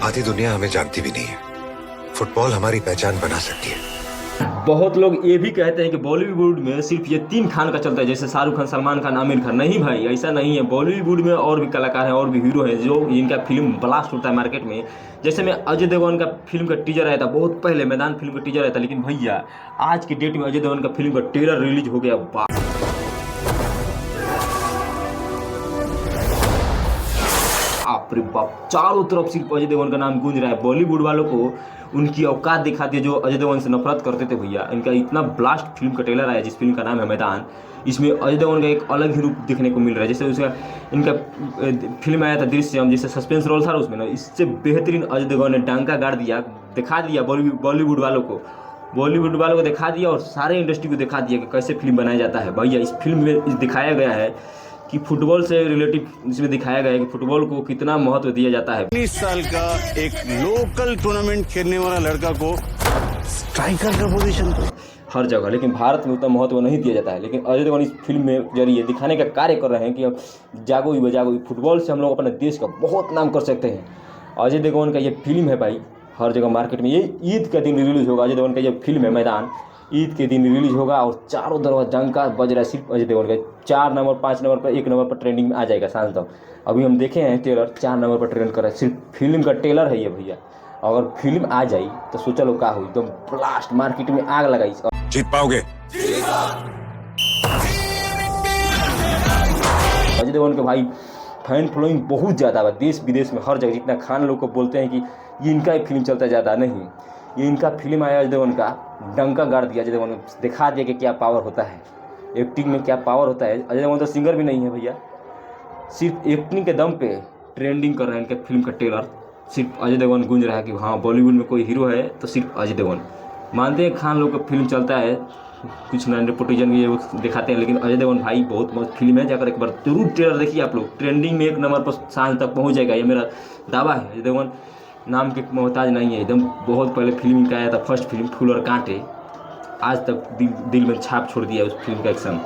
आधी दुनिया हमें जानती भी नहीं है। फुटबॉल हमारी पहचान बना सकती है। बहुत लोग ये भी कहते हैं कि बॉलीवुड में सिर्फ ये 3 खान का चलता है, जैसे शाहरुख खान, सलमान खान, आमिर खान। नहीं भाई, ऐसा नहीं है। बॉलीवुड में और भी कलाकार हैं और भी हीरो हैं जो इनका फिल्म ब्लास्ट होता है मार्केट में। जैसे मैं अजय देवगन का फिल्म का टीजर आया था बहुत पहले, मैदान फिल्म का टीजर आया था, लेकिन भैया आज की डेट में अजय देवगन का फिल्म का ट्रेलर रिलीज हो गया। बाप रे बाप, चारों तरफ सिर्फ अजय देवगन का नाम गूंज रहा है। बॉलीवुड वालों को उनकी औकात दिखाती है जो अजय देवगन से नफरत करते थे भैया। इनका इतना ब्लास्ट फिल्म का ट्रेलर आया जिस फिल्म का नाम है मैदान। इसमें अजय देवगन का एक अलग ही रूप देखने को मिल रहा है। जैसे उसका इनका फिल्म आया था दृश्यम, जैसे सस्पेंस रोल था उसमें ना, इससे बेहतरीन अजय देवगन ने डांका गाड़ दिया, दिखा दिया बॉलीवुड वालों को दिखा दिया और सारे इंडस्ट्री को दिखा दिया कि कैसे फिल्म बनाया जाता है। भैया इस फिल्म में दिखाया गया है कि फुटबॉल से रिलेटिव इसमें दिखाया गया है कि फुटबॉल को कितना महत्व दिया जाता है। 19 साल का एक लोकल टूर्नामेंट खेलने वाला लड़का को स्ट्राइकर का पोजीशन पे हर जगह, लेकिन भारत में उतना महत्व नहीं दिया जाता है। लेकिन अजय देवगन इस फिल्म में जरिए दिखाने का कार्य कर रहे हैं कि अब जागो युवा जागो, फुटबॉल से हम लोग अपने देश का बहुत नाम कर सकते हैं। अजय देवगन का ये फिल्म है भाई, हर जगह मार्केट में। ये ईद के दिन रिलीज होगा। अजय देवगन का ये फिल्म है मैदान, ईद के दिन रिलीज होगा और चारों तरफ डंका बज रहा है सिर्फ अजय देवगन का। 4 नंबर 5 नंबर पर 1 नंबर पर ट्रेंडिंग में आ जाएगा सांझ तक। अभी हम देखे हैं ट्रेलर 4 नंबर पर ट्रेंड कर रहा है। सिर्फ फिल्म का ट्रेलर है ये भैया। अगर फिल्म आ जाए तो सोचा लो क्या हो, एकदम ब्लास्ट, मार्केट में आग लगाई। जीत पाओगे? अजय देवगन के भाई फैन फॉलोइंग बहुत ज़्यादा है देश विदेश में, हर जगह। जितना खान लोग को बोलते हैं कि ये इनका ही फिल्म चलता है, ज़्यादा नहीं, ये इनका फिल्म आया अजय देवगन का, डंका गाड़ दिया अजय देवगन ने, दिखा दिया कि क्या पावर होता है एक्टिंग में, क्या पावर होता है। अजय देवगन तो सिंगर भी नहीं है भैया, सिर्फ एक्टिंग के दम पे ट्रेंडिंग कर रहे हैं। इनके फिल्म का ट्रेलर सिर्फ अजय देवगन गूंज रहा है कि हाँ बॉलीवुड में कोई हीरो है तो सिर्फ अजय देवगन। मानते हैं खान लोग का फिल्म चलता है, कुछ ना नेपोटिजन ये वो दिखाते हैं, लेकिन अजय देवगन भाई बहुत मस्त फिल्म है। जाकर एक बार जरूर ट्रेलर देखिए आप लोग, ट्रेंडिंग में 1 नंबर पर सांझ तक पहुंच जाएगा, ये मेरा दावा है। अजय देवगन नाम के मोहताज नहीं है, एकदम बहुत पहले फिल्म का आया था, फर्स्ट फिल्म फूल और कांटे, आज तक दिल में छाप छोड़ दिया उस फिल्म का एक्शन।